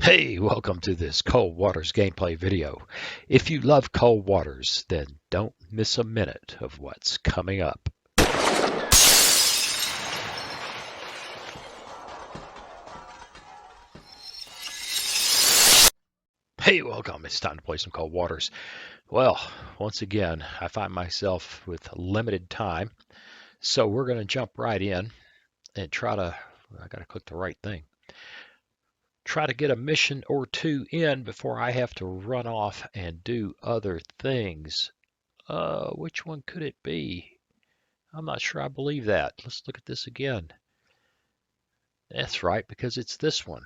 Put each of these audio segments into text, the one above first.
Hey, welcome to this Cold Waters gameplay video. If you love Cold Waters, then don't miss a minute of what's coming up. Hey, welcome. It's time to play some Cold Waters. Well, once again, I find myself with limited time, so we're going to jump right in and try to, I got to click the right thing. Try to get a mission or two in before I have to run off and do other things. Which one could it be? I'm not sure I believe that. Let's look at this again. That's right, because it's this one.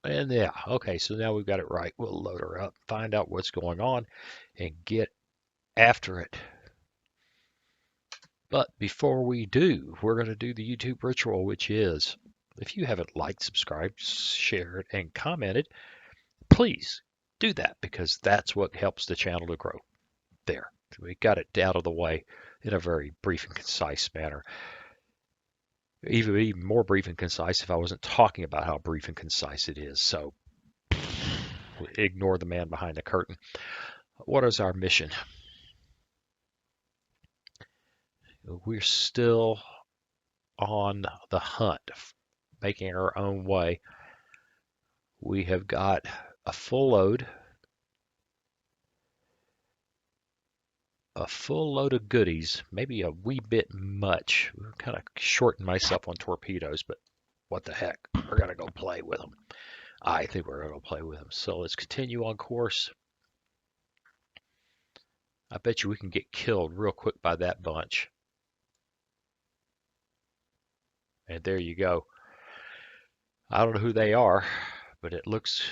And yeah, okay, so now we've got it right. We'll load her up, find out what's going on, and get after it. But before we do, we're going to do the YouTube ritual, which is, if you haven't liked, subscribed, shared, and commented, please do that, because that's what helps the channel to grow. There, we got it out of the way in a very brief and concise manner. Even more brief and concise if I wasn't talking about how brief and concise it is. So ignore the man behind the curtain. What is our mission? We're still on the hunt, making our own way. We have got a full load of goodies, maybe a wee bit much. We're kind of shorting myself on torpedoes, but what the heck? We're going to go play with them. I think we're going to play with them. So let's continue on course. I bet you we can get killed real quick by that bunch. And there you go. I don't know who they are, but it looks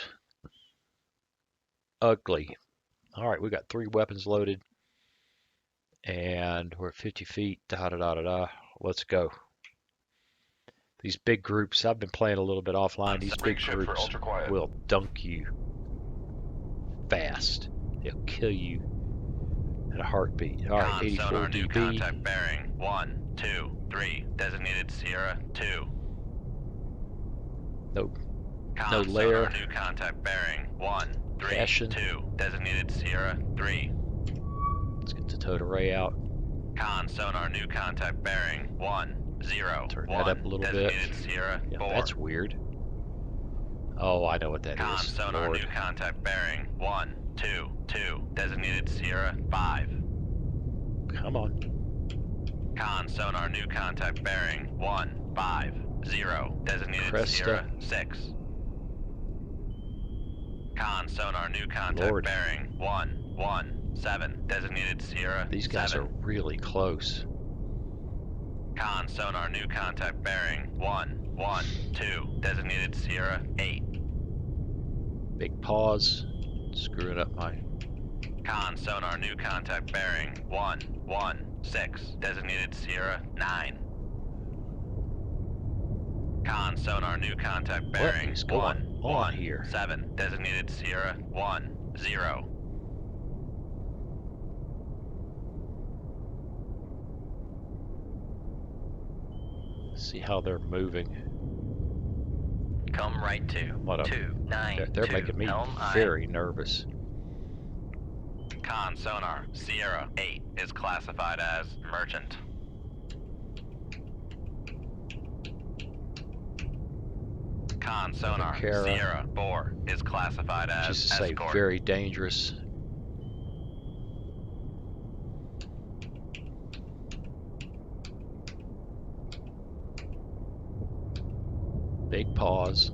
ugly. All right, we got 3 weapons loaded. And we're at 50 feet. Let's go. These big groups, I've been playing a little bit offline. These big groups will dunk you fast. They'll kill you in a heartbeat. All right, 84 dB. Contact bearing 1, 2, 3. Designated Sierra 2. Nope. No layer. New contact bearing 1, 3, Passion. 2. Designated Sierra 3. Let's get the towed array out. Con sonar new contact bearing 1, 0. Turn 1. that up a little bit. Designated Sierra 4. That's weird. Oh, I know what that Con is. sonar Lord. new contact bearing 1, 2, 2. Designated Sierra 5. Come on. Con sonar new contact bearing 1, 5, 0. Designated Cresta. Sierra 6. Con sonar new contact Lord. bearing 1, 1, 7. Designated Sierra These guys 7. are really close. Con sonar new contact bearing 1, 1, 2. Designated Sierra 8. Big pause. Screwing up my... Con sonar new contact bearing 1, 1, 6. Designated Sierra 9. Con sonar new contact bearing What is going 1, on 1, here? 7. Designated Sierra 1, 0. See how they're moving. Come right to What 292. They're making me very nervous. Con sonar Sierra 8 is classified as merchant. Con sonar Sierra 4 is classified as Just to say, escort. very dangerous. Big pause.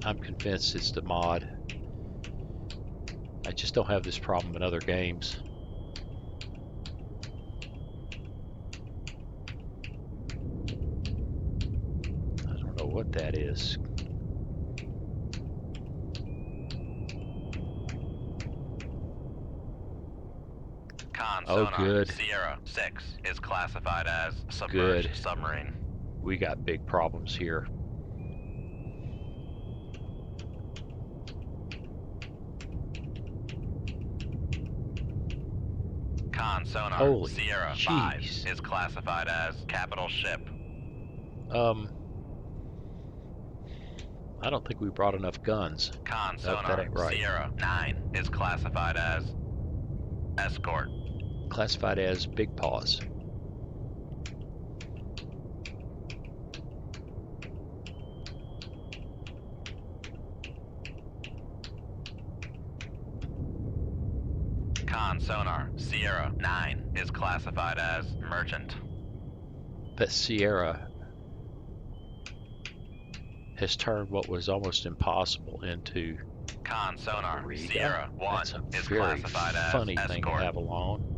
I'm convinced it's the mod. I just don't have this problem in other games. I don't know what that is. Con Oh, sonar good. Sierra 6 is classified as submerged submarine. We got big problems here. Con sonar Holy Sierra jeez. 5 is classified as capital ship. I don't think we brought enough guns. Con Nope, that sonar ain't right. Sierra 9 is classified as escort. Classified as Big Paws. Con sonar Sierra 9 is classified as merchant. That Sierra has turned what was almost impossible into Con sonar burrito. Sierra 1 That's a is very classified funny as thing to escort. have along.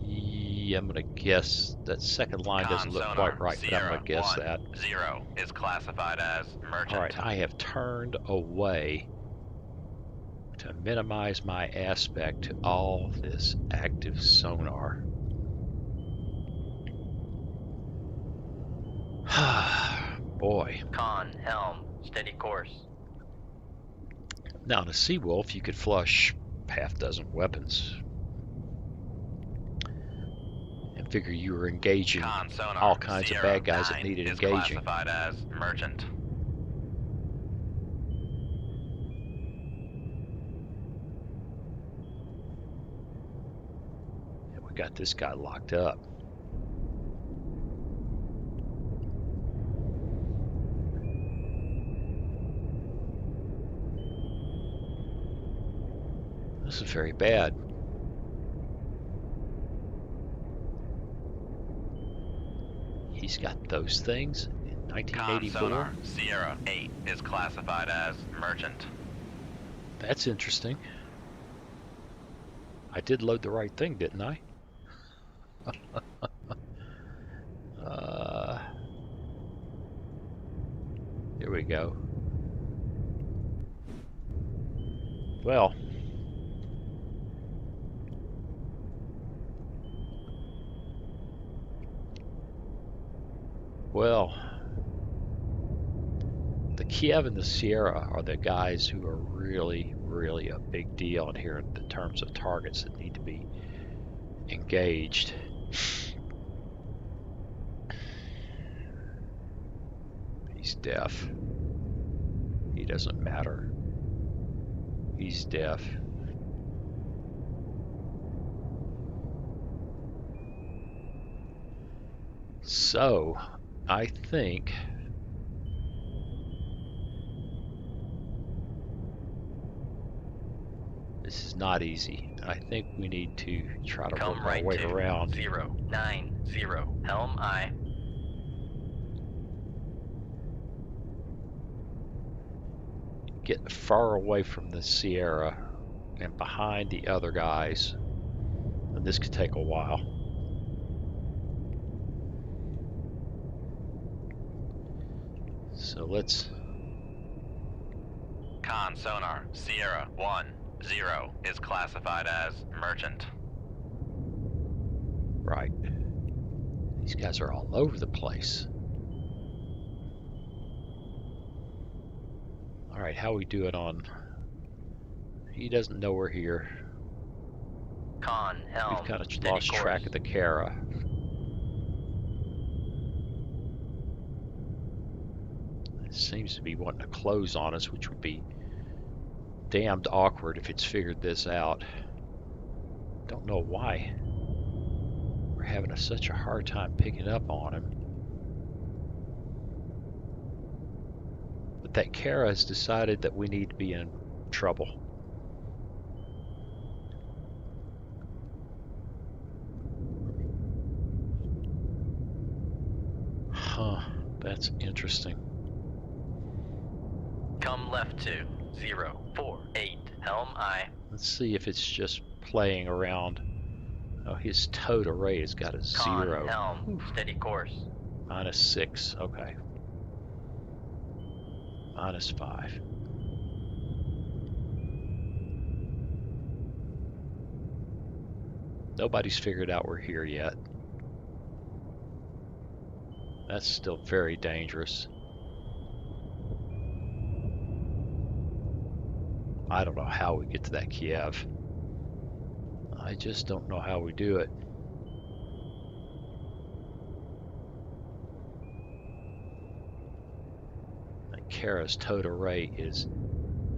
Yeah, I'm gonna guess that second line Con doesn't look sonar quite right, but I'm Sierra gonna guess 1 that. 0 is classified as merchant. All right, I have turned away to minimize my aspect to all this active sonar. Boy. Con helm steady course. Now, in a Seawolf, you could flush half dozen weapons and figure you were engaging Con sonar all kinds of Sierra bad guys that 9 needed is engaging. classified as merchant. And we got this guy locked up. This is very bad. He's got those things in Con 1984. sonar Sierra 8 is classified as merchant. That's interesting. I did load the right thing, didn't I? Here we go. Well, the Kiev and the Sierra are the guys who are really, really a big deal in here in terms of targets that need to be engaged. He's deaf. He doesn't matter. He's deaf. So, I think this is not easy. I think we need to try to work our way around. 090 helm I. Get far away from the Sierra and behind the other guys. And this could take a while. So let's... Con sonar Sierra 1 0 is classified as merchant. Right. These guys are all over the place. Alright, how we do it on... He doesn't know we're here. Con helm We've kind of steady lost course. track of the Kara. It seems to be wanting to close on us, which would be damned awkward if it's figured this out. Don't know why we're having such a hard time picking up on him. But that Kara has decided that we need to be in trouble. Huh, that's interesting. Come left to 048 helm I. Let's see if it's just playing around. Oh, his towed array has got a Con 0. helm steady course. -6, okay. -5. Nobody's figured out we're here yet. That's still very dangerous. I don't know how we get to that Kiev. I just don't know how we do it. That Kara's total rate is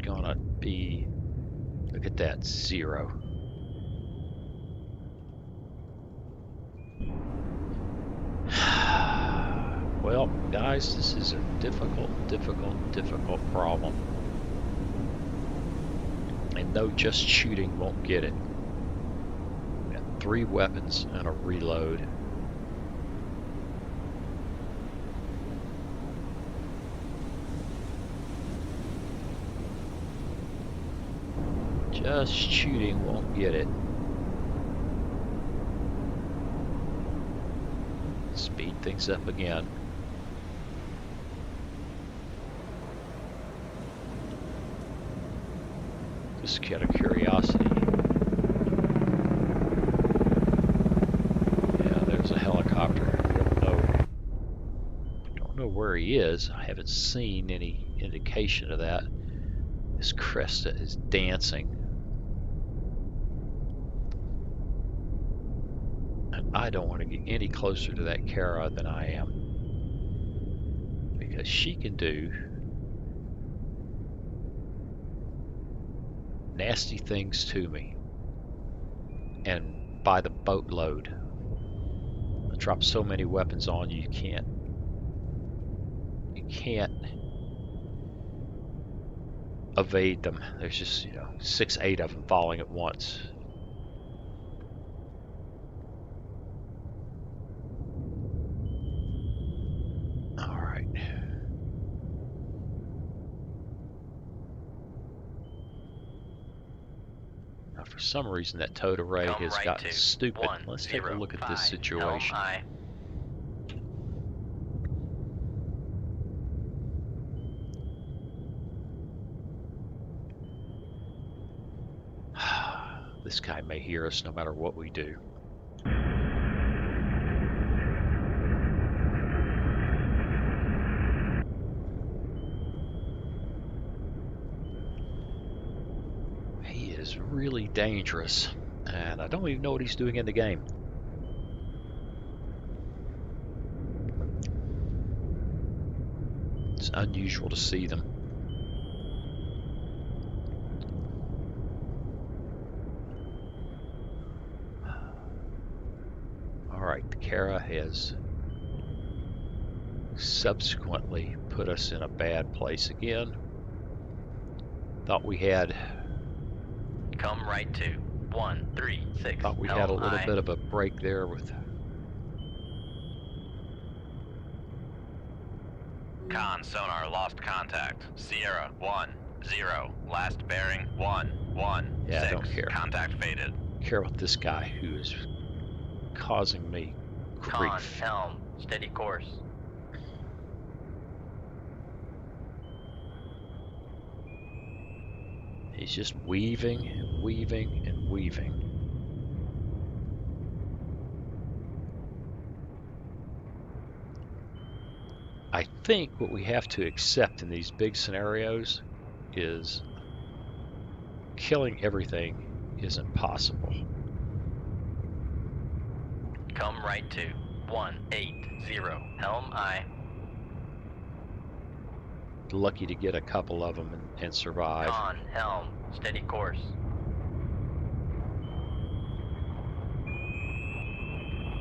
gonna be, look at that, 0. Well, guys, this is a difficult problem. And no just shooting won't get it. We got 3 weapons and a reload. Just shooting won't get it. Speed things up again. Just out of curiosity. Yeah, there's a helicopter. Don't know where he is. I haven't seen any indication of that. This Cresta is dancing. And I don't want to get any closer to that Kara than I am. Because she can do nasty things to me. And by the boatload. I drop so many weapons on you, you can't evade them. There's just, 6, 8 of them falling at once. All right. Now, for some reason, that total rate has gotten stupid. Let's take a look at this situation. This guy may hear us no matter what we do. He is really dangerous, and I don't even know what he's doing in the game. It's unusual to see them. Alright, the Kara has subsequently put us in a bad place again. Thought we had... Come right to 136. Thought we had a little bit of a break there with... Con sonar lost contact. Sierra 1-0. Last bearing 1-1-6. Yeah, I don't care. Contact faded. Care about this guy who is causing me grief. Con helm. Steady course. He's just weaving and weaving and weaving. I think what we have to accept in these big scenarios is killing everything isn't possible. Come right to 180. Helm aye. Lucky to get a couple of them and survive. Con helm. Steady course.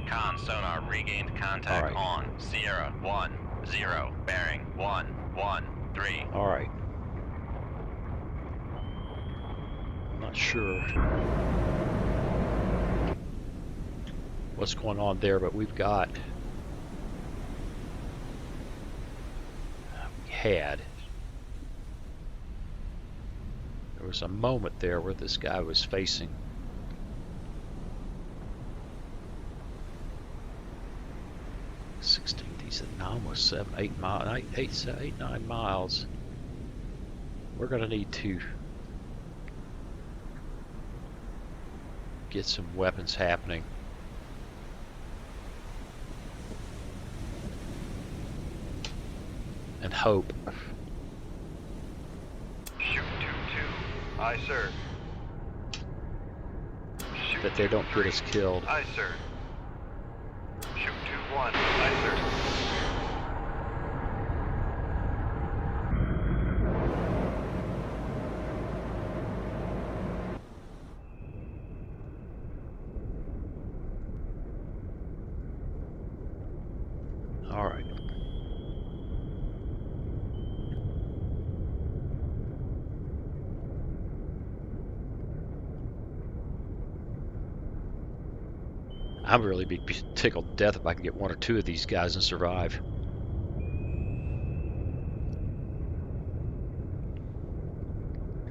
Con sonar regained contact on Sierra 1-0. Bearing 1-1-3. Alright. I'm not sure what's going on there, but we've got... There was a moment there where this guy was facing he's at almost 8, 9 miles. We're gonna need to get some weapons happening. And hope. Shoot 2-2. Aye, sir. Shoot that they don't get 2-3. us killed. Aye, sir. Shoot 2-1. Aye, sir. All right. I'd really be tickled to death if I can get one or two of these guys and survive.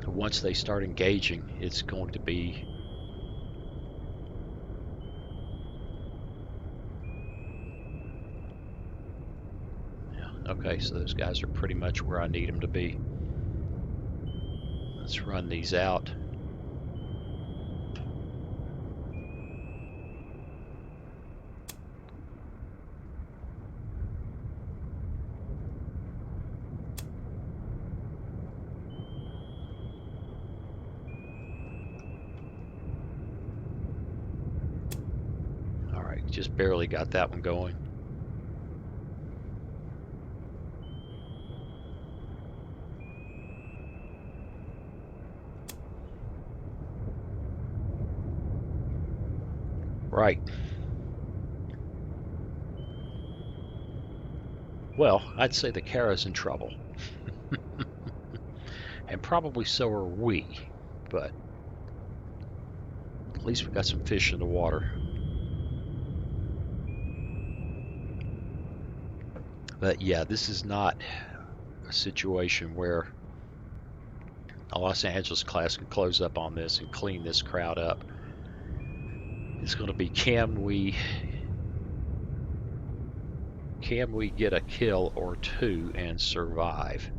Once they start engaging, it's going to be okay, so those guys are pretty much where I need them to be. Let's run these out. All right, just barely got that one going. Right. Well, I'd say the Kara's in trouble. And probably so are we. But at least we got some fish in the water. But yeah, this is not a situation where a Los Angeles class can close up on this and clean this crowd up. It's going to be, can we get a kill or two and survive?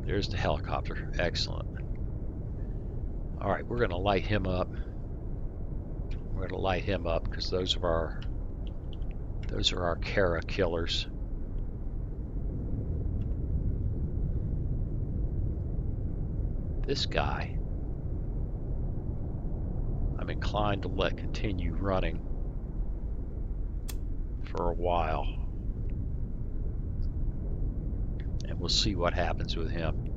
There's the helicopter. Excellent. All right, we're going to light him up. We're going to light him up because those are our Kara killers. This guy, I'm inclined to let continue running for a while, and we'll see what happens with him.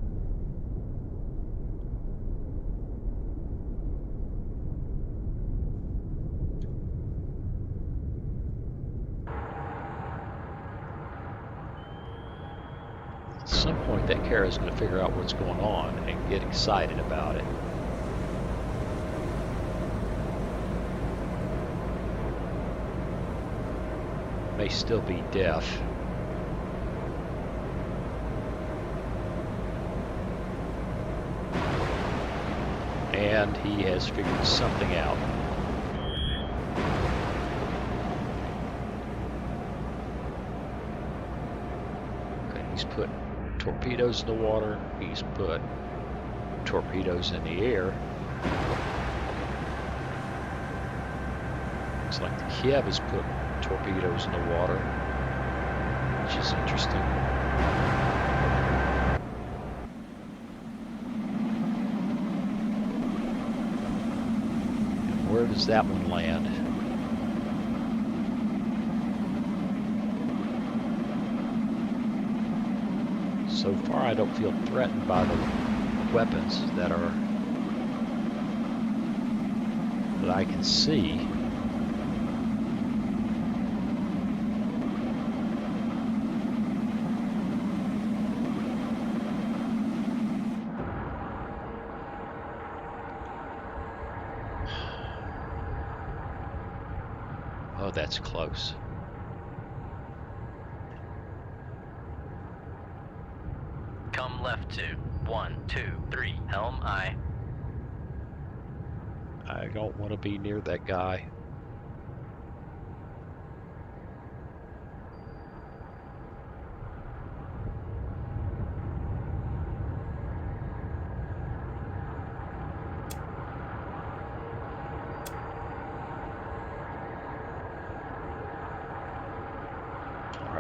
At some point, that Kara is going to figure out what's going on and get excited about it. May still be deaf. And he has figured something out. Okay, he's put torpedoes in the water. He's put torpedoes in the air. Looks like the Kiev has put torpedoes in the water, which is interesting. And where does that one land? So far, I don't feel threatened by the weapons that I can see. Oh, that's close. Come left to 1, 2, 3, helm aye. I don't want to be near that guy.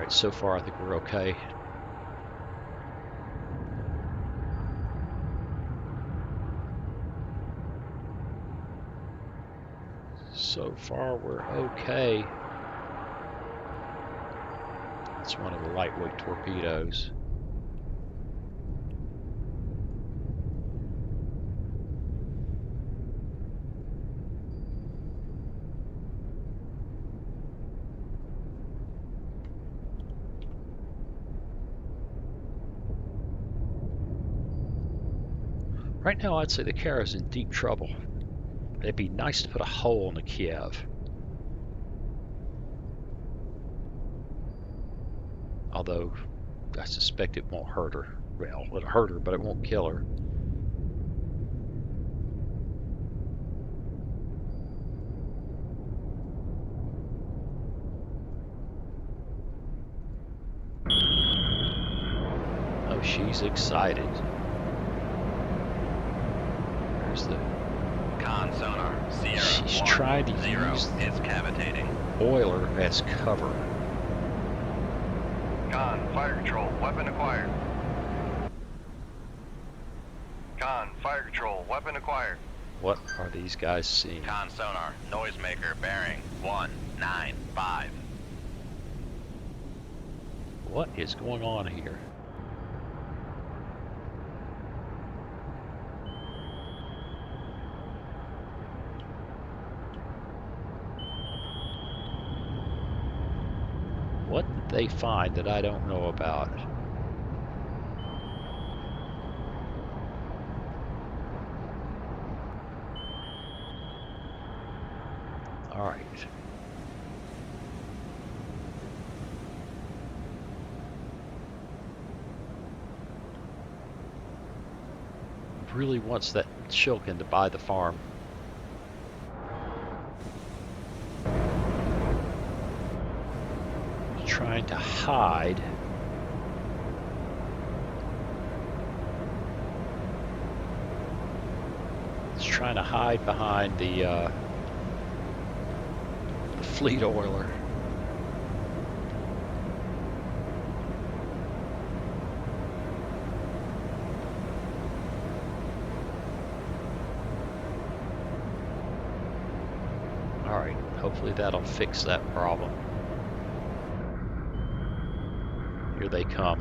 Alright, so far I think we're okay. So far we're okay. It's one of the lightweight torpedoes. Right now I'd say the Kara's in deep trouble. It'd be nice to put a hole in the Kiev. Although I suspect it won't hurt her. Well, it'll hurt her, but it won't kill her. Oh, she's excited. There's the Con sonar, Sierra. She's 1, trying to 0 use is cavitating. oiler as cover. Con, fire control, weapon acquired. Con, fire control, weapon acquired. What are these guys seeing? Con sonar, noisemaker, bearing 195. What is going on here? What did they find that I don't know about? All right. Really wants that Shilkin to buy the farm. Trying to hide. It's trying to hide behind the fleet oiler. All right, hopefully that'll fix that problem. Here they come.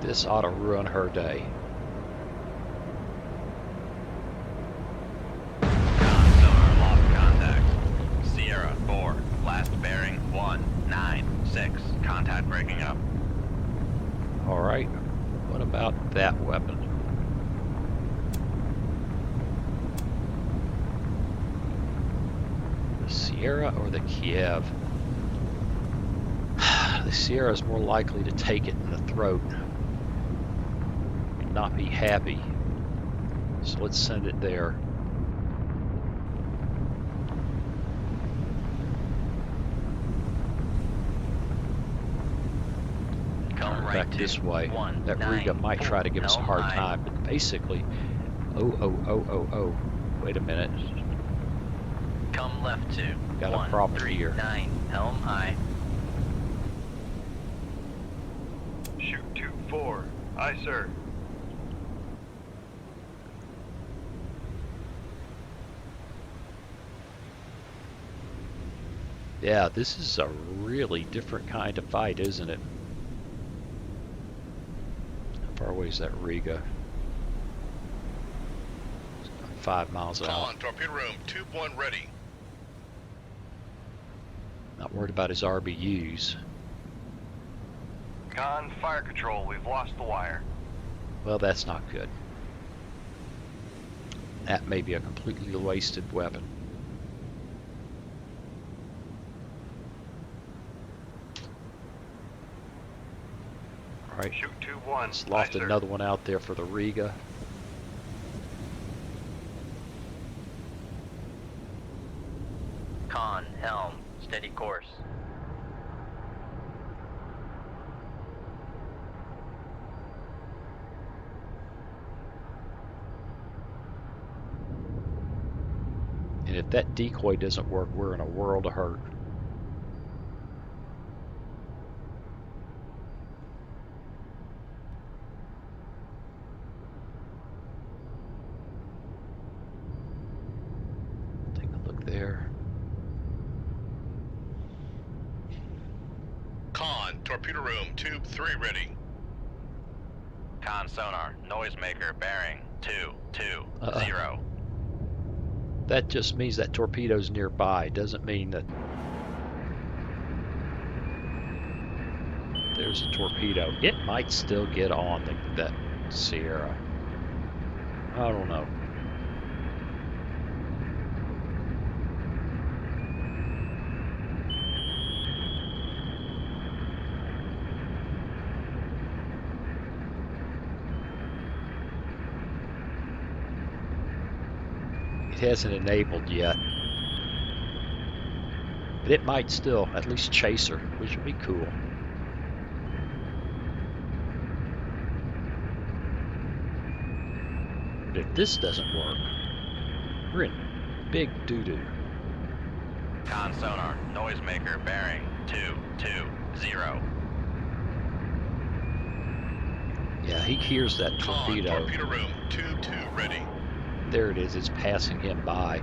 This ought to ruin her day. Con sonar, lost contact. Sierra 4, last bearing 196. Contact breaking up. All right, what about that weapon? The Sierra or the Kiev? The Sierra is more likely to take it in the throat and not be happy. So let's send it there. Come right Back to this way. 1, That 9, Riga might try to give us a hard Helm time, but basically, oh. Wait a minute. Come left to Got a problem here. 139 Helm high. Shoot 2-4. Aye, sir. Yeah, this is a really different kind of fight, isn't it? How far away is that Riga? 5 miles out. Con, torpedo room, tube 1 ready. Not worried about his RBUs. Con, fire control, we've lost the wire. Well, that's not good. That may be a completely wasted weapon. All right, Shoot 2-1. let's loft Aye, sir. another one out there for the Riga. Con, helm, steady course. if that decoy doesn't work, we're in a world of hurt. Take a look there. Con, torpedo room, tube 3 ready. Con sonar, noisemaker bearing 220. That just means that torpedo's nearby. Doesn't mean that there's a torpedo. It might still get on that Sierra. I don't know. It hasn't enabled yet. But it might still at least chase her, which would be cool. But if this doesn't work, we're in big doo-doo. Con sonar, noisemaker bearing 220. Yeah, he hears that Con, torpedo. torpedo room, tube 2 ready. There it is. It's passing him by.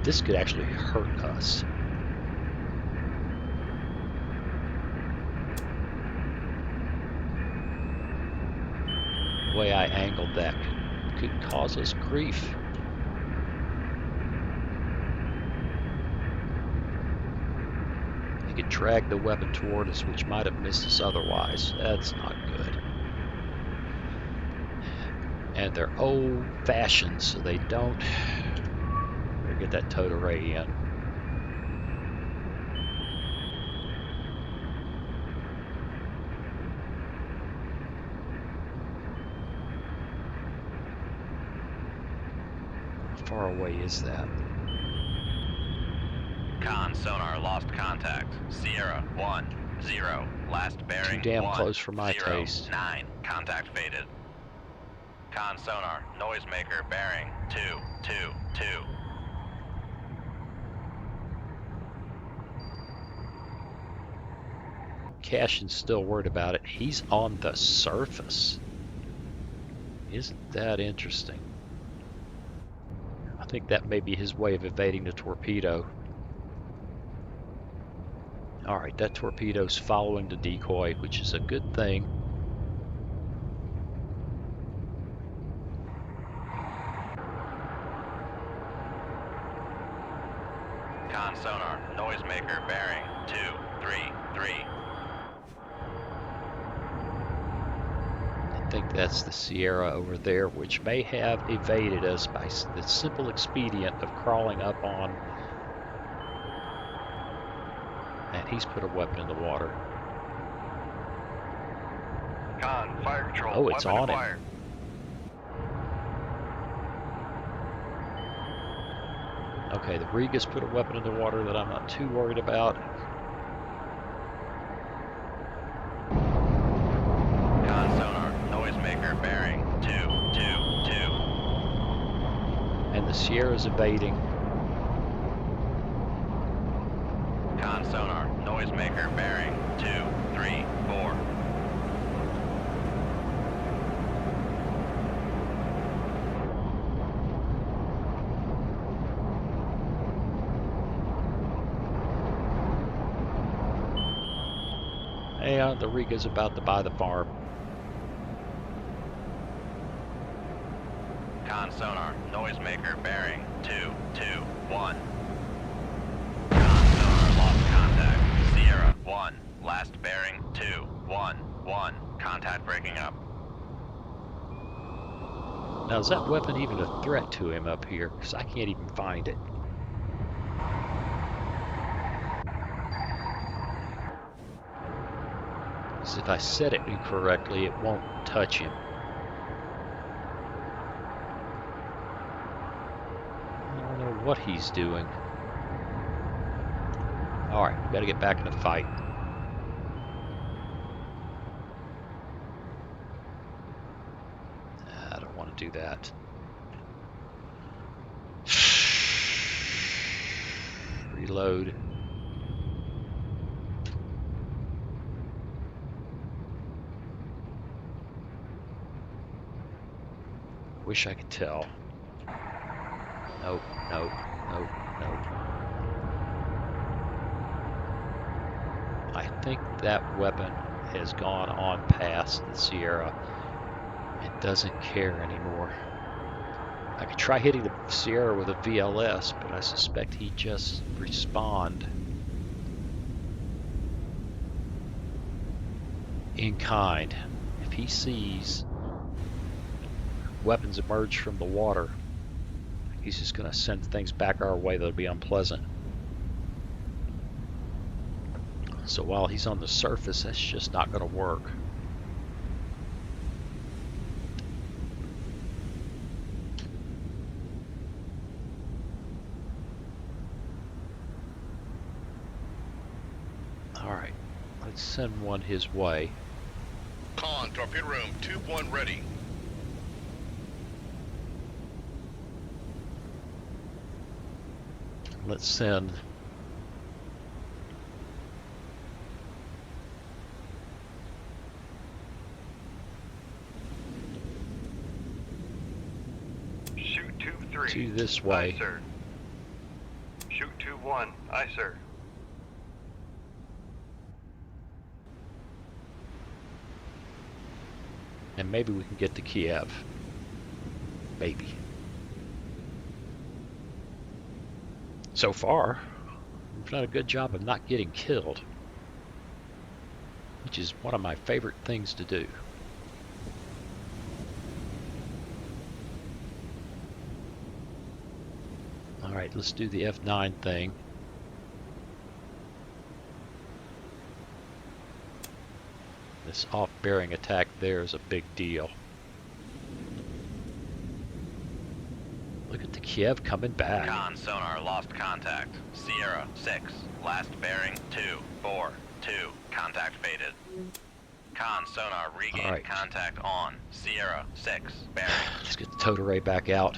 This could actually hurt us. The way I angled that could cause us grief. He could drag the weapon toward us, which might have missed us otherwise. That's not good. And they're old-fashioned, so they don't. Better get that towed array in. How far away is that? Con sonar lost contact. Sierra 10. Last bearing Too damn close for my 10, taste. 9. Contact faded. Con sonar, noisemaker bearing 222. Cashin's still worried about it. He's on the surface. Isn't that interesting? I think that may be his way of evading the torpedo. Alright, that torpedo's following the decoy, which is a good thing. Con sonar, noisemaker bearing 233. I think that's the Sierra over there, which may have evaded us by the simple expedient of crawling up on. And he's put a weapon in the water. Con, fire control. Oh, it's weapon on him. acquired. Okay, the Riga's put a weapon in the water that I'm not too worried about. Con sonar, noisemaker bearing 222. And the Sierra's evading. Con sonar, noisemaker bearing 234. And the Riga's about to buy the farm. Con sonar, noisemaker bearing 221. Con sonar lost contact. Sierra 1. Last bearing 211. Contact breaking up. Now, is that weapon even a threat to him up here? Because I can't even find it. Because if I set it incorrectly, it won't touch him. I don't know what he's doing. Alright, we gotta get back in the fight. do that. Reload. Wish I could tell. Nope, nope, nope, nope. I think that weapon has gone on past the Sierra. It doesn't care anymore. I could try hitting the Sierra with a VLS, but I suspect he'd just respond in kind. If he sees weapons emerge from the water, he's just going to send things back our way that'll be unpleasant. So while he's on the surface, that's just not going to work. Alright, let's send one his way. Con, torpedo room, tube 1 ready. Let's send Shoot tube 3. two this way. Aye, sir. Shoot tube 1. Aye, sir. And maybe we can get to Kiev. Maybe. So far, we've done a good job of not getting killed, which is one of my favorite things to do. Alright, let's do the F9 thing. This off-bearing attack there is a big deal. Look at the Kiev coming back. Con sonar lost contact. Sierra 6. Last bearing 242. Contact faded. Con sonar regained Alright. contact on. Sierra 6. Bearing. Let's get the towed array back out.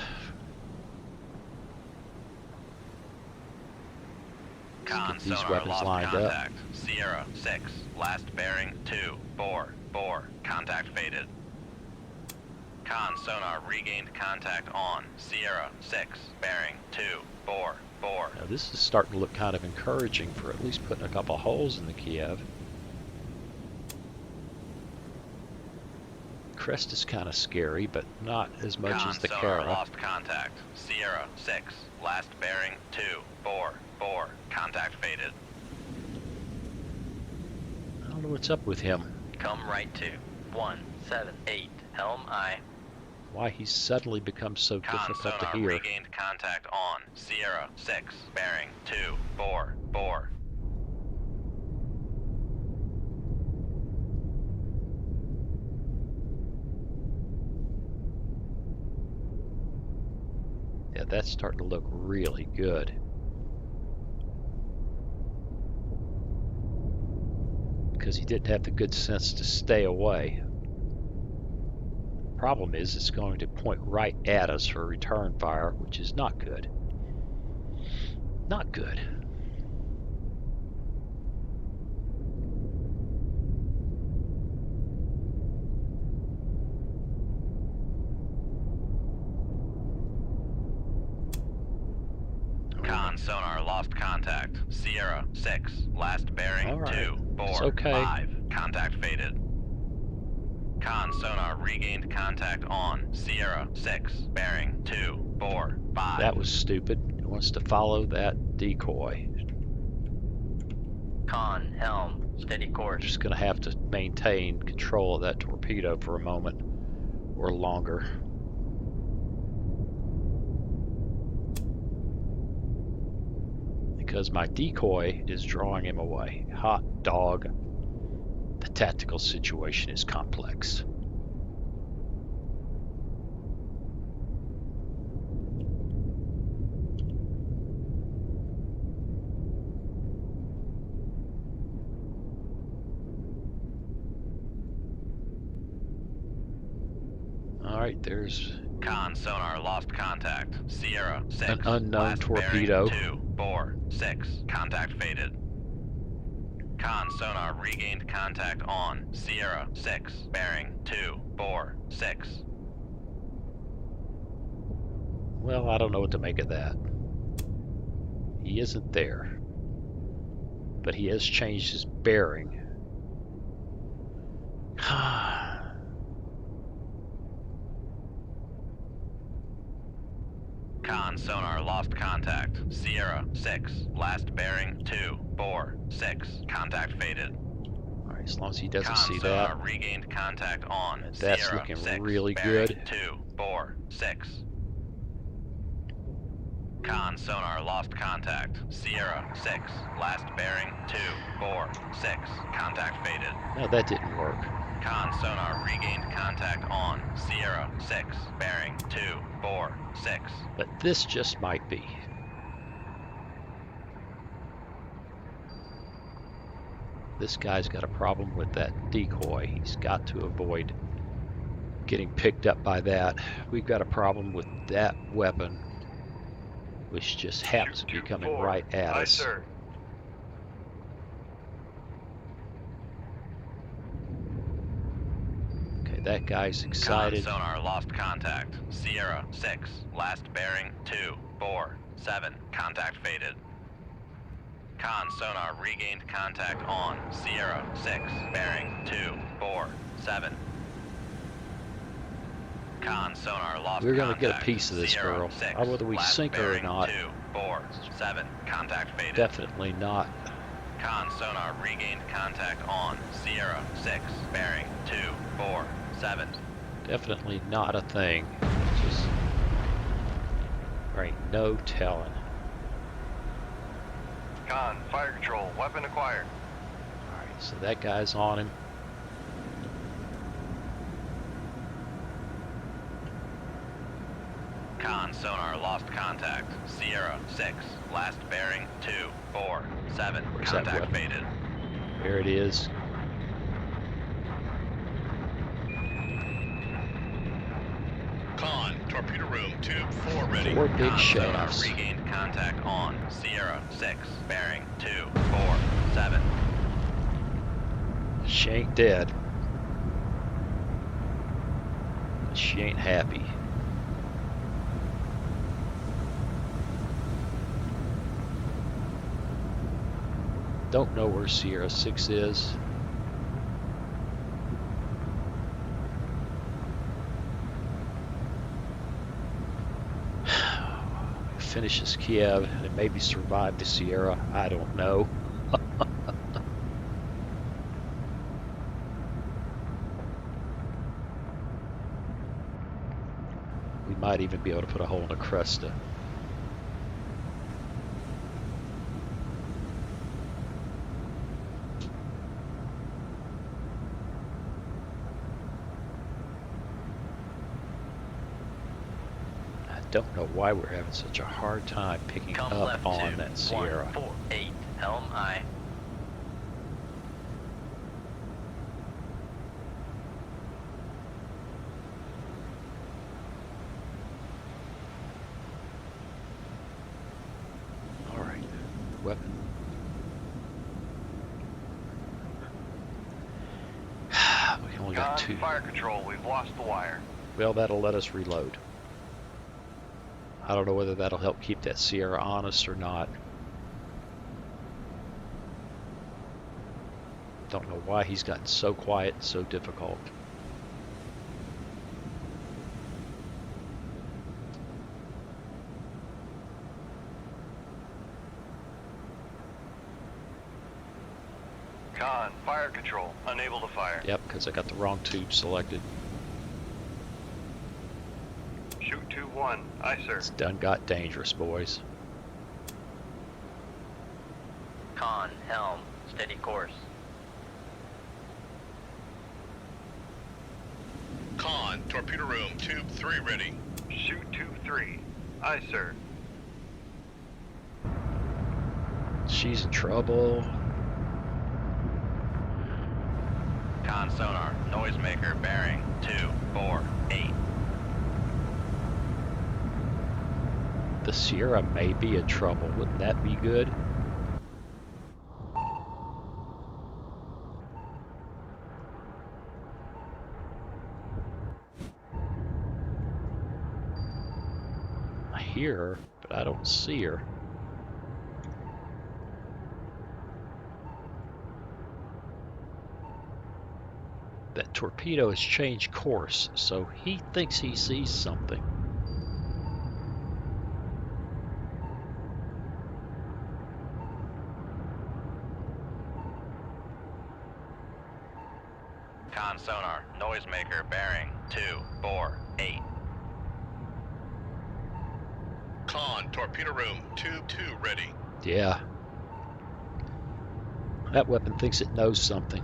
Con Get these sonar weapons lost lined up. contact. Sierra 6. Last bearing 244. Contact faded. Con sonar regained contact on. Sierra 6. Bearing 244. Now this is starting to look kind of encouraging for at least putting a couple holes in the Kiev. Crest is kind of scary, but not as much Con as the sonar Kara. lost contact. Sierra 6. Last bearing 244. Contact faded. I don't know what's up with him. Come right to 178 Helm I. Why he's suddenly become so Con difficult to sonar hear. regained contact on. Sierra 6. Bearing 244. Yeah, that's starting to look really good. Because he didn't have the good sense to stay away. Problem is, it's going to point right at us for return fire, which is not good. Not good. Con sonar lost contact. Sierra 6. Last bearing All right. 245. It's okay. Contact faded. Con sonar regained contact on. Sierra 6. Bearing 245. That was stupid. It wants to follow that decoy. Con Helm. Steady We're course. just going to have to maintain control of that torpedo for a moment or longer. Because my decoy is drawing him away. Hot dog. The tactical situation is complex. Alright, there's Con sonar lost contact. Sierra 6. An unknown last torpedo. Bearing 2, 4, 6. Contact faded. Con sonar regained contact on Sierra 6. Bearing 2, 4, 6. Well, I don't know what to make of that. He isn't there. But he has changed his bearing. Con sonar lost contact. Sierra 6. Last bearing 2, 4, 6. Contact faded. Alright, as long as he doesn't Con see sonar that. regained contact on And that's Sierra looking 6. really bearing good. 2, 4, 6. Con sonar lost contact. Sierra 6. Last bearing 2, 4, 6. Contact faded. No, that didn't work. Con sonar regained contact on Sierra 6. Bearing 2, 4, 6. But this just might be. This guy's got a problem with that decoy. He's got to avoid getting picked up by that. We've got a problem with that weapon, which just happens to be coming 2-4. right at Aye, us. sir. Okay, that guy's Con excited. sonar lost contact. Sierra 6. Last bearing 2, 4, 7. Contact faded. Con sonar regained contact on Sierra 6. Bearing 2, 4, 7. Con sonar lost We're going to contact. get a piece of this Sierra girl. 6. Whether we Last sink her or bearing not, 2, 4, 7. Contact faded. definitely not. Con sonar regained contact on Sierra 6. Bearing 2, 4, 7. Definitely not a thing. Just there ain't no telling. Con, fire control, weapon acquired. Alright, so that guy's on him. Con sonar lost contact. Sierra 6. Last bearing 2, 4, 7. Where's that Contact weapon? faded. There it is. Con, torpedo room, tube 4 ready. 4 big Con sonar shafts. regained contact on Sierra 6. Bearing 2, 4, 7. She ain't dead. But she ain't happy. Don't know where Sierra 6 is. Finishes Kiev and maybe survive the Sierra. I don't know. We might even be able to put a hole in a Cresta. I don't know why we're having such a hard time picking Come up left on to that Sierra. 148. Helm aye. All right, weapon. We only got Con, 2. fire control, we've lost the wire. Well, that'll let us reload. I don't know whether that'll help keep that Sierra honest or not. Don't know why he's gotten so quiet and so difficult. Con, fire control, unable to fire. Yep, because I got the wrong tube selected. Shoot 2-1. Aye, sir. It's done got dangerous, boys. Con, helm, steady course. Con, torpedo room, tube 3 ready. Shoot 2-3. Aye, sir. She's in trouble. Con sonar, noisemaker bearing 2, 4, 8. The Sierra may be in trouble. Wouldn't that be good? I hear her, but I don't see her. That torpedo has changed course, so he thinks he sees something. Con sonar, noisemaker bearing 248. Con, torpedo room, tube 2 ready. Yeah. That weapon thinks it knows something.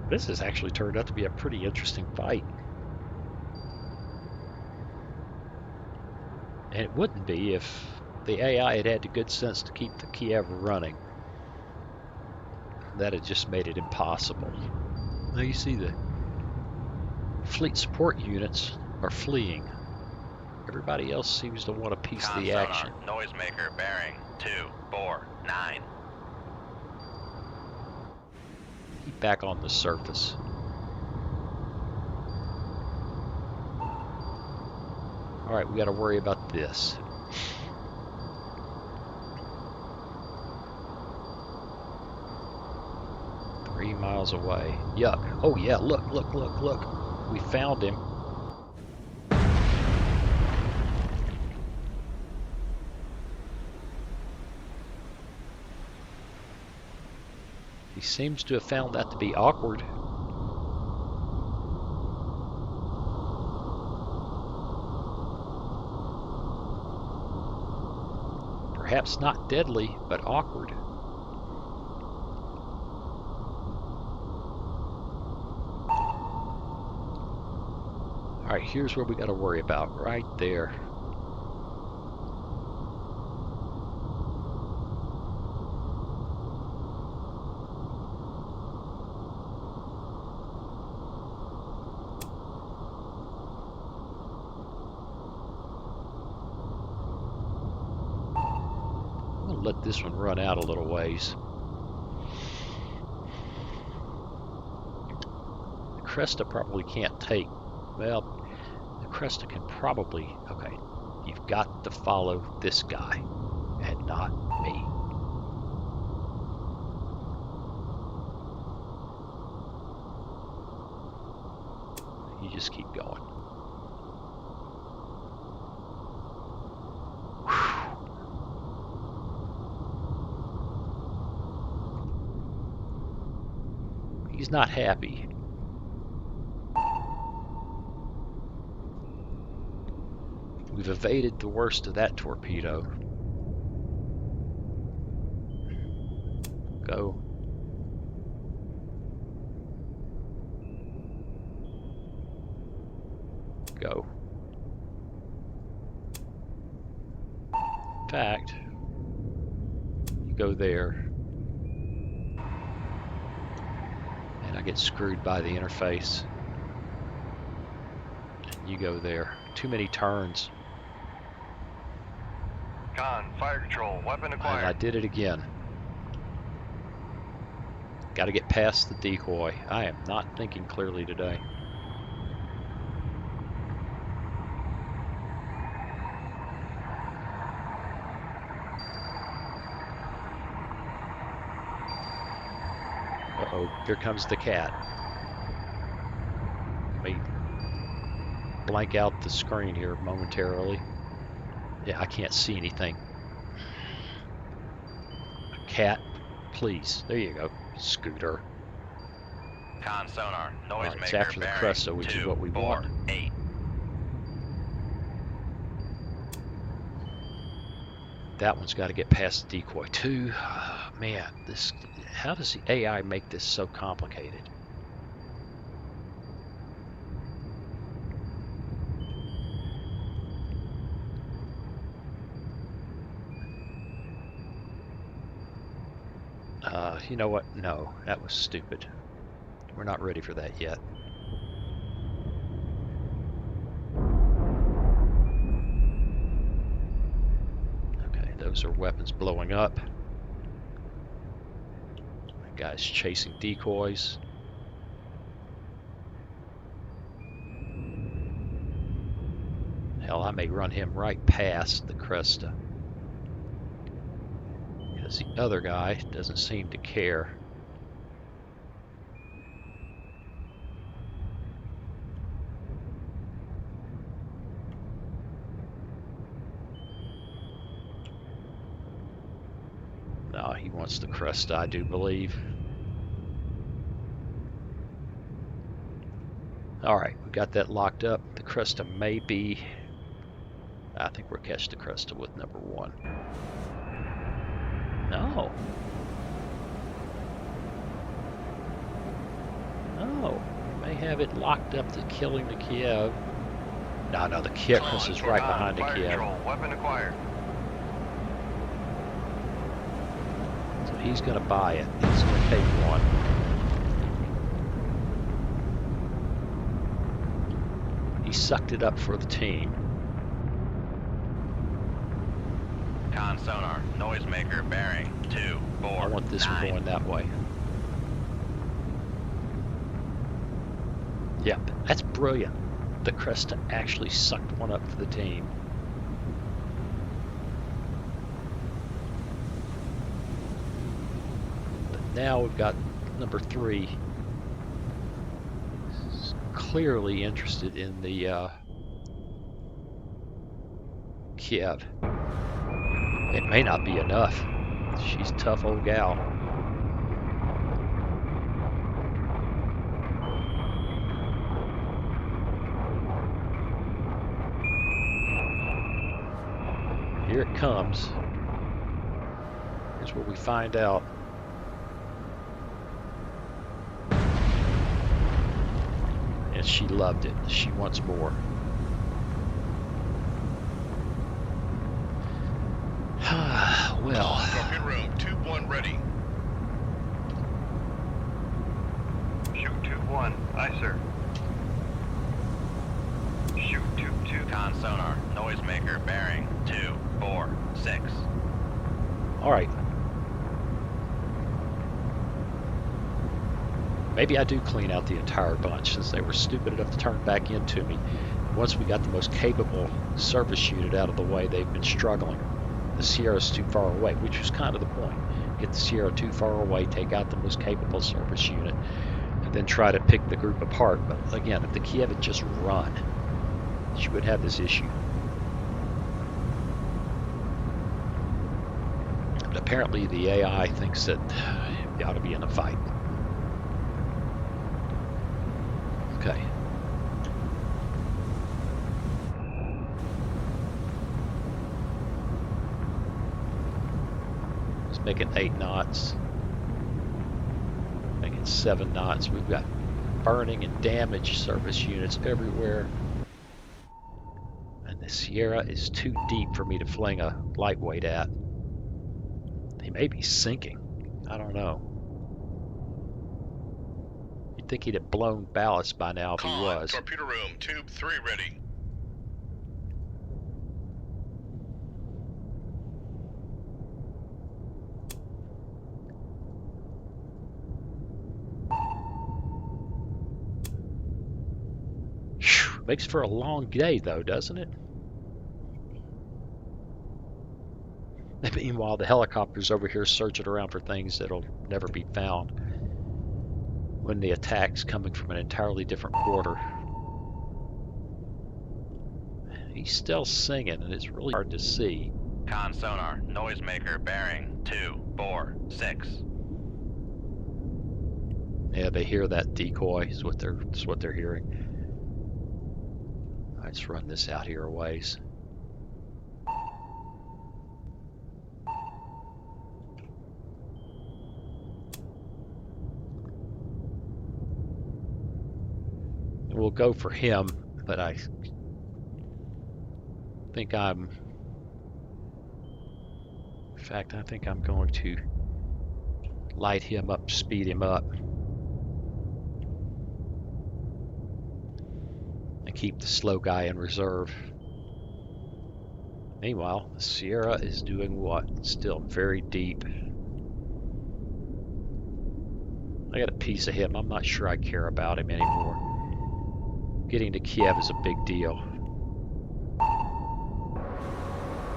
This has actually turned out to be a pretty interesting fight. And it wouldn't be if the AI had had the good sense to keep the Kiev running. That had just made it impossible. Now you see the fleet support units are fleeing. Everybody else seems to want a piece of Con the sonar, action. noisemaker bearing 249. Keep back on the surface. Alright, we got to worry about this. Three miles away. Yuck. Oh yeah, look. We found him. He seems to have found that to be awkward. Perhaps not deadly, but awkward. Alright, here's what we got to worry about. Right there. Let this one run out a little ways. The Cresta probably can't take. Well, the Cresta can probably. Okay, you've got to follow this guy and not me. You just keep going. He's not happy. We've evaded the worst of that torpedo. Go. Go. In fact, you go there. And I get screwed by the interface. You go there. Too many turns. Con, fire control, weapon And acquired. I did it again. Got to get past the decoy. I am not thinking clearly today. Uh-oh, here comes the cat. Let me blank out the screen here momentarily. Yeah, I can't see anything. Cat, please. There you go, Scooter. Con sonar, Alright, noisemaker it's after the bearing Cresta, which is what we want. 248. That one's got to get past the decoy too. Man, this. How does the AI make this so complicated? You know what? No, that was stupid. We're not ready for that yet. Okay, those are weapons blowing up. That guy's chasing decoys. Hell, I may run him right past the Cresta. Because the other guy doesn't seem to care. No, he wants the Cresta, I do believe. Alright, we got that locked up. The Cresta may be... I think we'll catch the Cresta with number 1. No. No. We may have it locked up to killing the Kiev. No, the Cresta is right behind the Fire Kiev. control, weapon acquired. So he's going to buy it. He's going to take 1. He sucked it up for the team. Con sonar, noisemaker bearing 2, 4, I want this 9. one going that way. Yeah, that's brilliant. The Cresta actually sucked one up for the team. But now we've got number 3 clearly interested in the Kiev. It may not be enough. She's a tough old gal. Here it comes. Here's where we find out. And she loved it. She wants more. Well. Torpedo room, tube 1 ready. Shoot tube 1. Aye, sir. Shoot tube 2. Con sonar, noisemaker bearing 2, 4, 6. All right. Maybe I do clean out the entire bunch since they were stupid enough to turn back into me. Once we got the most capable service unit out of the way, they've been struggling. The Sierra's too far away, which was kind of the point. Get the Sierra too far away, take out the most capable service unit, and then try to pick the group apart. But again, if the Kiev had just run, she would have this issue. But apparently the AI thinks that you ought to be in a fight. Okay. Let's make it 8 knots. Make it 7 knots. We've got burning and damaged service units everywhere. And the Sierra is too deep for me to fling a lightweight at. He may be sinking. I don't know. You'd think he'd have blown ballast by now if he was. Torpedo room, tube 3 ready. Whew, makes for a long day though, doesn't it? Meanwhile, the helicopter's over here searching around for things that'll never be found when the attack's coming from an entirely different quarter. He's still singing, and it's really hard to see. Con sonar, noisemaker bearing 2, 4, 6. Yeah, they hear that decoy. Is what they're hearing. Let's run this out here a ways. We'll go for him, but I think I'm... In fact, I think I'm going to light him up, speed him up, and keep the slow guy in reserve. Meanwhile, the Sierra is doing what? Still very deep. I got a piece of him. I'm not sure I care about him anymore. Getting to Kiev is a big deal.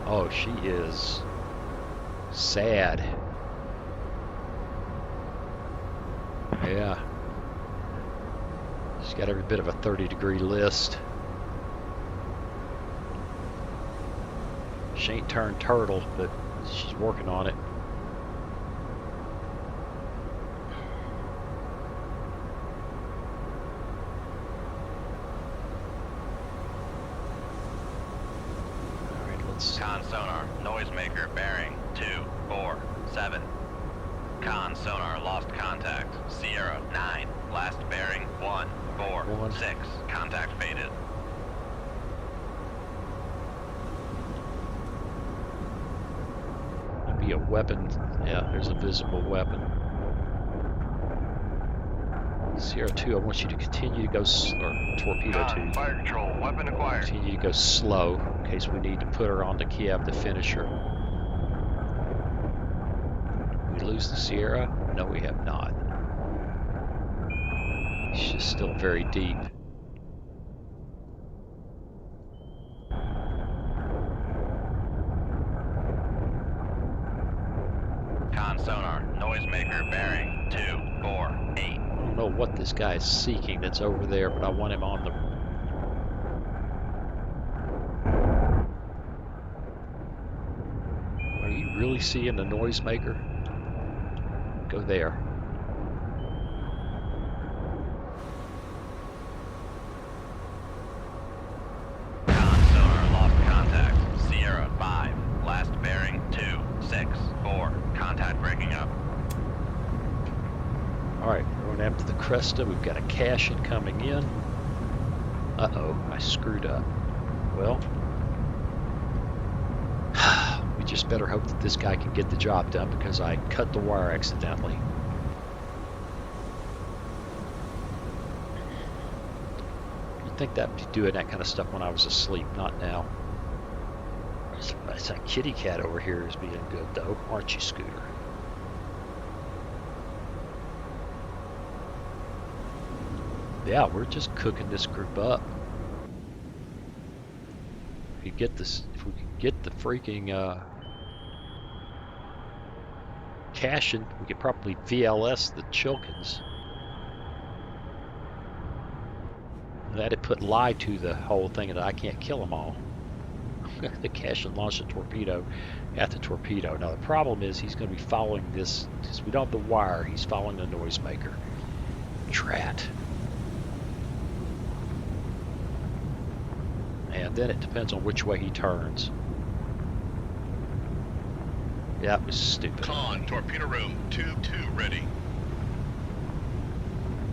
Oh, she is sad. Yeah. She's got every bit of a 30-degree list. She ain't turned turtle, but she's working on it. Con sonar, noisemaker bearing 247. Con sonar lost contact. Sierra 9, last bearing 146. Contact faded. Might be a weapon. Yeah, there's a visible weapon. Sierra 2, I want you to continue to go, or Torpedo 2. Fire control, weapon acquired. Continue to go slow in case we need to put her onto Kiev to finish her. We lose the Sierra? No, we have not. She's still very deep. Con sonar, noisemaker bearing 248. I don't know what this guy is seeking that's over there, but I want him on the... Are you really seeing the noisemaker? Go there. Con sonar lost contact. Sierra 5, last bearing 264. Contact breaking up. Alright, we're going after the Cresta. We've got a cash-in coming in. Uh-oh, I screwed up. Well, we just better hope that this guy can get the job done because I cut the wire accidentally. You'd think that would be doing that kind of stuff when I was asleep, not now. That kitty cat over here is being good, though, aren't you, Scooter? Yeah, we're just cooking this group up. If we get this, if we can get the freaking cash-in, we could probably VLS the Chilkins. That'd put lie to the whole thing that I can't kill them all. The cash-in launched a torpedo at the torpedo. Now the problem is he's going to be following this, because we don't have the wire, he's following the noisemaker. Drat. And then it depends on which way he turns. Yeah, that was stupid. Con, torpedo room, tube 2 ready.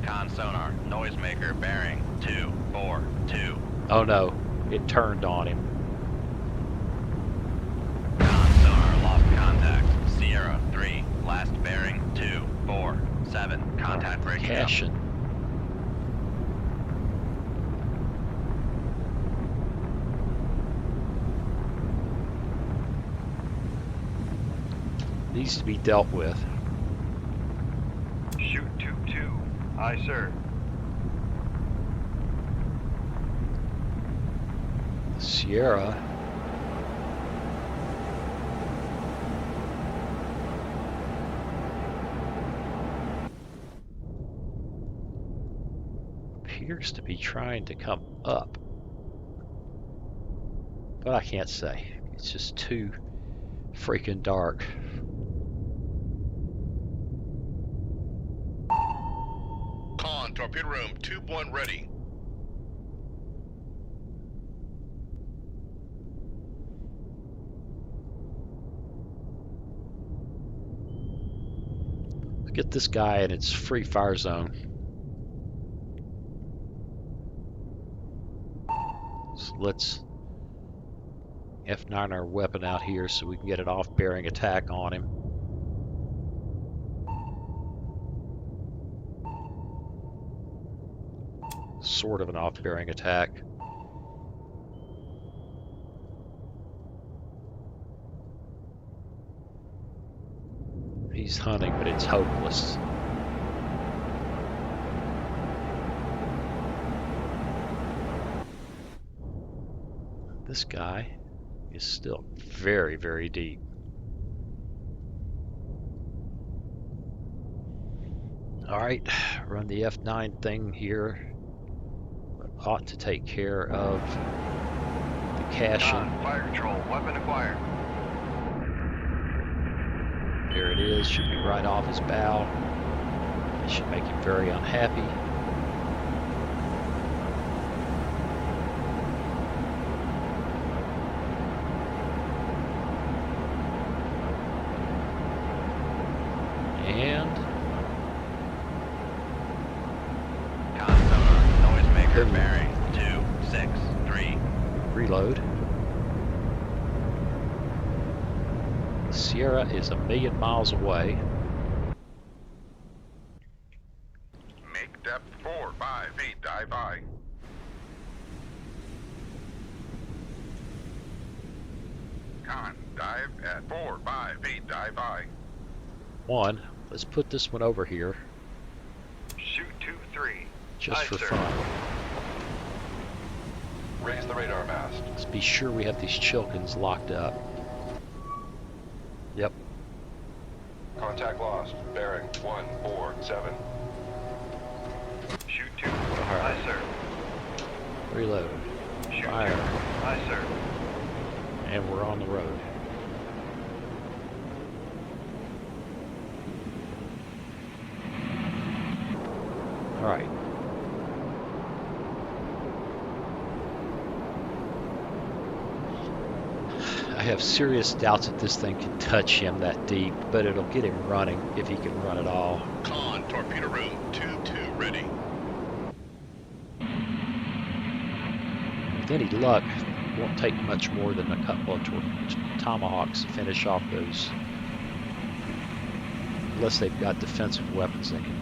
Con sonar, noisemaker bearing 242. Oh no, it turned on him. Con sonar lost contact. Sierra 3, last bearing 247. Contact breaking up. Cash-in. Needs to be dealt with. Shoot tube 2. Aye, sir. Sierra. Appears to be trying to come up. But I can't say. It's just too freaking dark. Con, torpedo room, tube 1 ready. Look at this guy and it's free fire zone. So let's F9 our weapon out here so we can get an off-bearing attack on him. sort of an off-bearing attack. He's hunting, but it's hopeless. This guy is still very, very deep. All right, run the F9 thing here. Ought to take care of the caching. Fire control, weapon acquired. There it is, should be right off his bow. It should make him very unhappy. And Con sonar, noisemaker bearing 263. reload. Sierra is 1,000,000 miles away. Make depth 4-5 feet, dive by. Con, dive at 4-5 feet, dive by. Let's put this one over here Shoot 2-3. just Aye, for sir. fun. Raise the radar mast. Let's be sure we have these Chilkins locked up. Yep. Contact lost. Bearing 147. Shoot 2. Alright. Aye, sir. Reload. Shoot Fire. 2. Aye, sir. And we're on the road. All right. I have serious doubts that this thing can touch him that deep, but it'll get him running if he can run at all. Con, torpedo room 2-2 ready. With any luck, it won't take much more than a couple of tomahawks to finish off those. Unless they've got defensive weapons they can.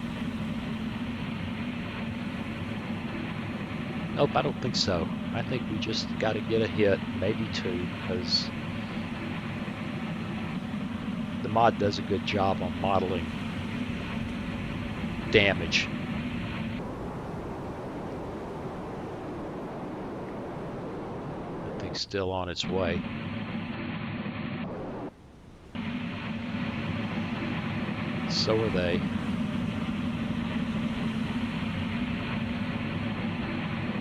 Nope, I don't think so. I think we just got to get a hit, maybe two, because the mod does a good job on modeling damage. That thing's still on its way. So are they.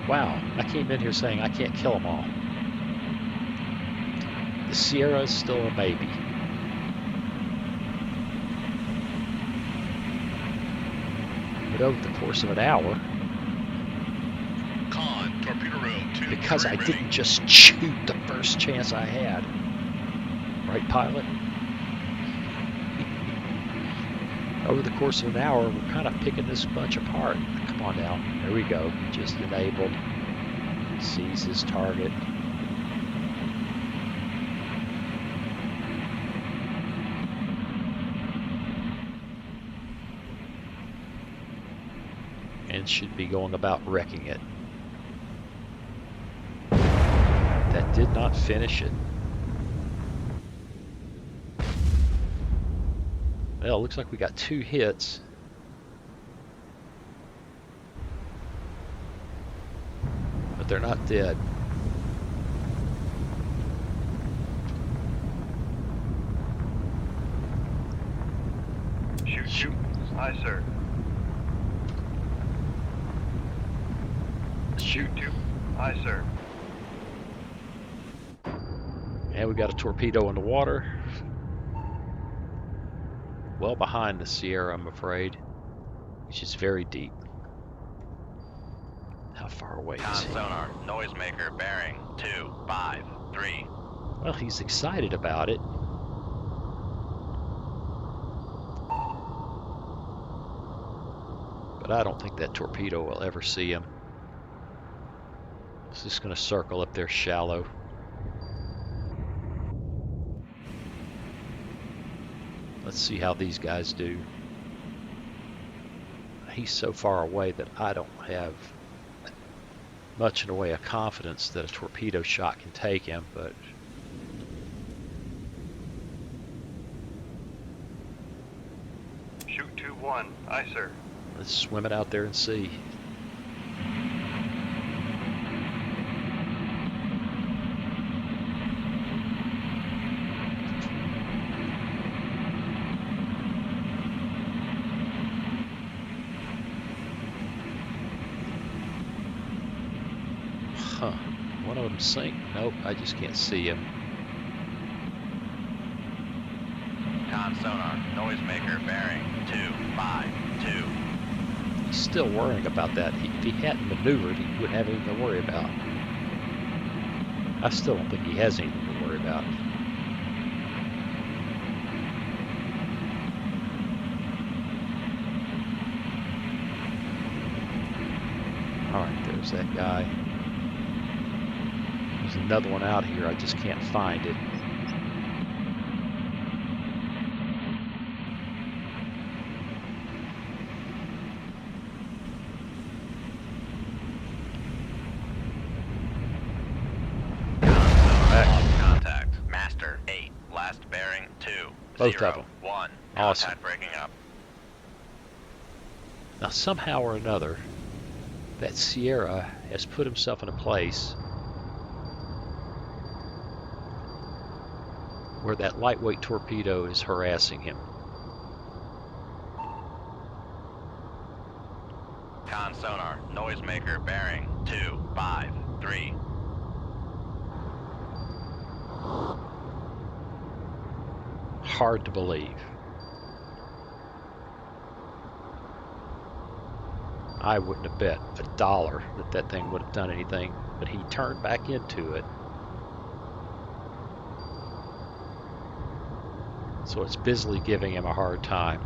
Wow, I came in here saying I can't kill them all. The Sierra is still a maybe. But over the course of an hour, Con, torpedo room 2-3 because I ready. didn't just shoot the first chance I had. Right, pilot? Over the course of an hour, we're kind of picking this bunch apart. Come on now. There we go. Just enabled. Sees his target. And should be going about wrecking it. That did not finish it. Well, it looks like we got 2 hits. But they're not dead. Shoot 2. Aye, sir. Shoot 2. Aye, sir. And we got a torpedo in the water. Well behind the Sierra, I'm afraid. Which is very deep. How far away is Con he? sonar, noisemaker bearing 253. Well, he's excited about it. But I don't think that torpedo will ever see him. It's just going to circle up there shallow. Let's see how these guys do. He's so far away that I don't have much in the way of confidence that a torpedo shot can take him, but Shoot 2-1. Aye, sir. let's swim it out there and see. Huh. One of them sink? Nope, I just can't see him. Con sonar, noisemaker bearing 252. He's still worrying about that. If he hadn't maneuvered, he wouldn't have anything to worry about. I still don't think he has anything to worry about. Alright, there's that guy. There's another one out here, I just can't find it. Lost contact. Master 8. Last bearing 2. Both of 0, them. 1. Awesome. Contact breaking up. Now somehow or another, that Sierra has put himself in a place where that lightweight torpedo is harassing him. Con sonar, noisemaker bearing 253. Hard to believe. I wouldn't have bet $1 that that thing would have done anything, but he turned back into it. So it's busily giving him a hard time.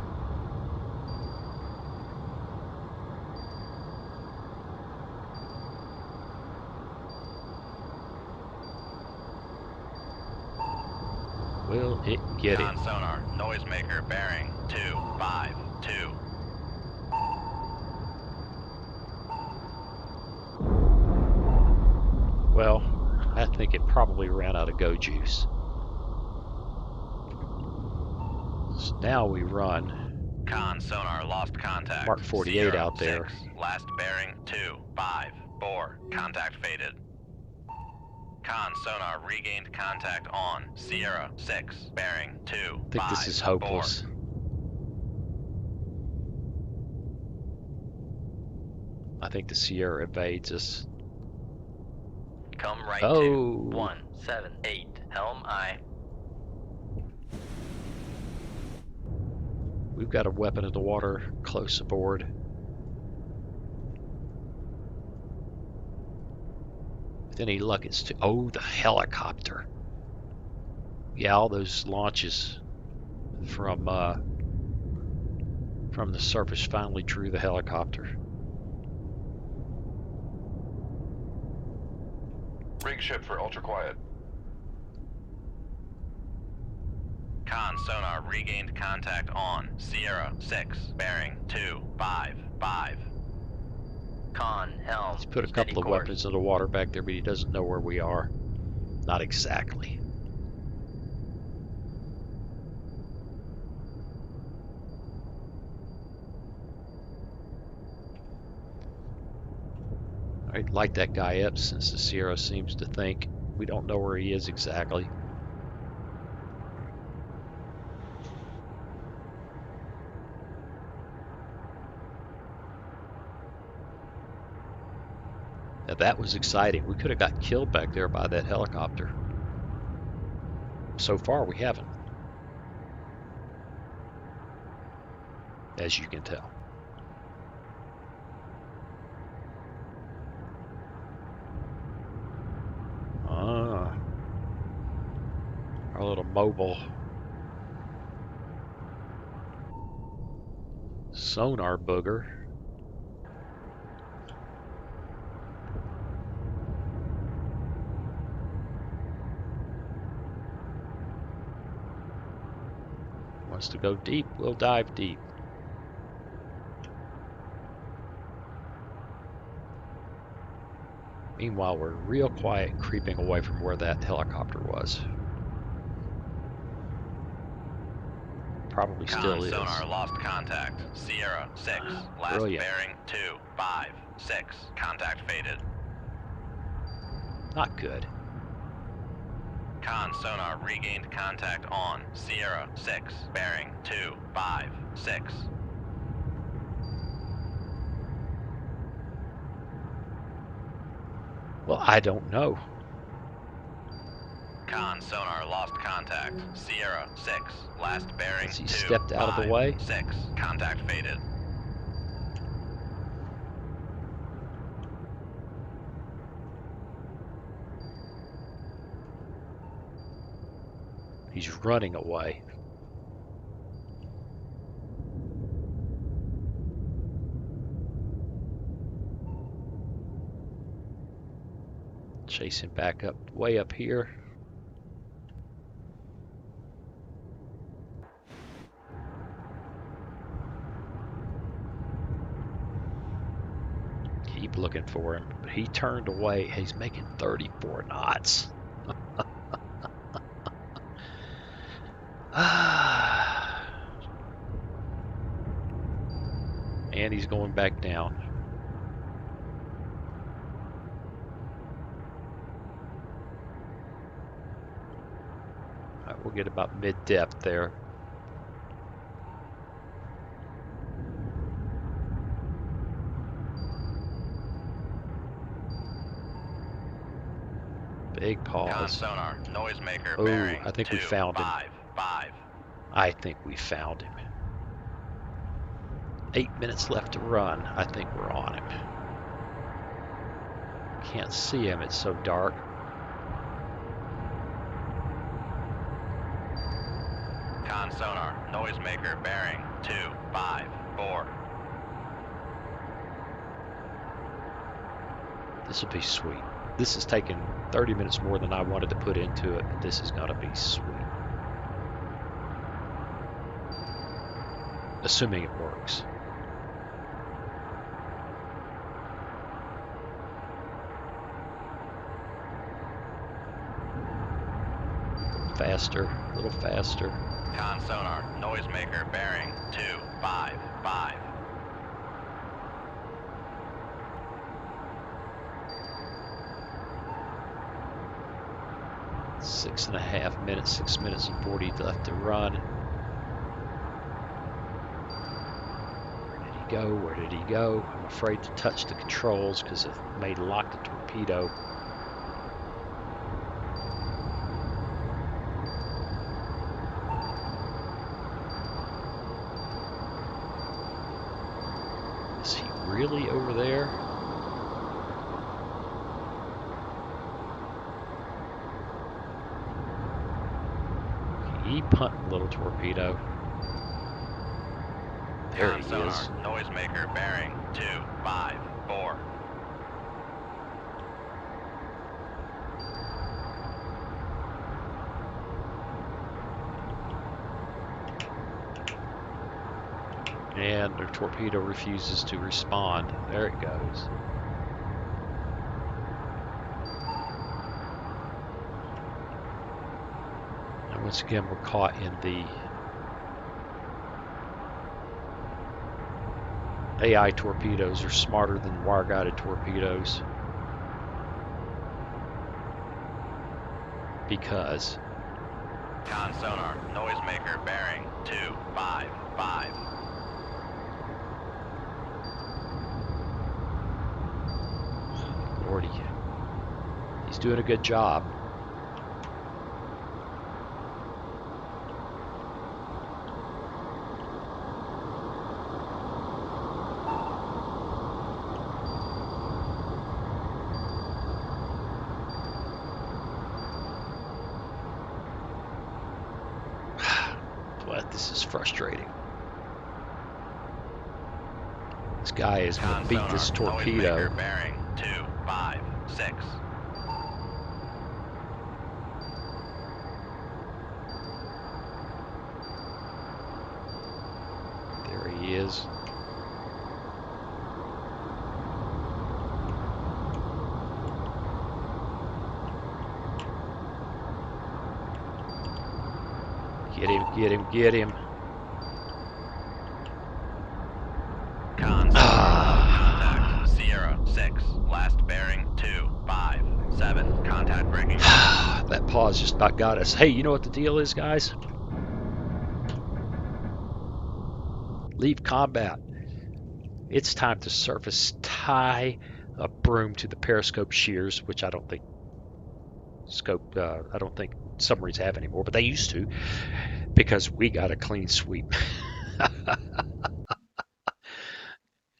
Will it get Con him? sonar, noisemaker bearing 252. Well, I think it probably ran out of go juice. So now we run Con sonar, lost contact. Mark 48 Sierra out there. 6, last bearing 254. Contact faded. Con sonar, regained contact on Sierra 6, bearing 2. I think this is hopeless. I think the Sierra evades us. Come right Oh. to 178. Helm aye. We've got a weapon in the water close aboard. With any luck, it's to. Oh, the helicopter. Yeah, all those launches from the surface finally drew the helicopter. Rig ship for ultra quiet. Con sonar, regained contact on Sierra 6, bearing 255. Con helm. He's put a steady couple of course. weapons in the water back there, but he doesn't know where we are. Not exactly. I'd light that guy up since the Sierra seems to think we don't know where he is exactly. Now that was exciting. We could have got killed back there by that helicopter. So far we haven't, as you can tell. Our little mobile sonar booger. Wants to go deep, we'll dive deep. Meanwhile, we're real quiet, creeping away from where that helicopter was. Probably still Con is. sonar lost contact. Sierra 6. Last Brilliant. bearing 256. Contact faded. Not good. Con sonar regained contact on Sierra 6. Bearing 256. Well, I don't know. Con sonar lost contact. Sierra 6. Last bearing Has he 2 stepped out of the way? 6. Contact faded. He's running away. Chasing back up, way up here. Keep looking for him. But he turned away. He's making 34 knots. And he's going back down. All right, we'll get about mid-depth there. Big Con pause. sonar noisemaker Oh, bearing I think we found him. 255. I think we found him. 8 minutes left to run. I think we're on him. Can't see him, it's so dark. Con sonar noisemaker bearing 254. This will be sweet. This has taken 30 minutes more than I wanted to put into it, but this is going to be sweet. Assuming it works. Faster, a little faster. Con sonar noisemaker bearing 255. Six and a half minutes, 6 minutes and 40 left to run. Where did he go? Where did he go? I'm afraid to touch the controls because it may lock the torpedo. Is he really over there? He punting little torpedo. There Con he sonar is. noisemaker bearing 254. And their torpedo refuses to respond. There it goes. And once again, we're caught in the AI torpedoes are smarter than wire-guided torpedoes. Because Con sonar noisemaker bearing 255. Lordy, he's doing a good job. But this is frustrating. This guy is going Con to beat sonar this torpedo. noisemaker bearing 256. There he is. Get him, get him. Con, sonar, contact. Sierra 6, last bearing 257. Contact breaking. That pause just about got us. Hey, you know what the deal is, guys? Leave combat. It's time to surface tie a broom to the periscope shears, which I don't think submarines have anymore, but they used to, because we got a clean sweep.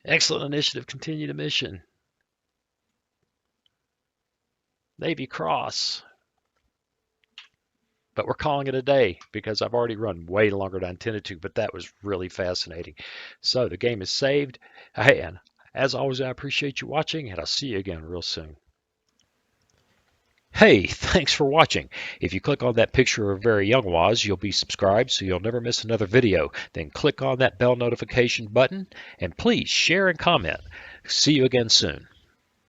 Excellent initiative. Continue the mission. Navy Cross. But we're calling it a day because I've already run way longer than I intended to, but that was really fascinating. So the game is saved. Hey, and as always, I appreciate you watching, and I'll see you again real soon. Hey, thanks for watching. If you click on that picture of Very Young Waz, you'll be subscribed so you'll never miss another video. Then click on that bell notification button, and please share and comment. See you again soon.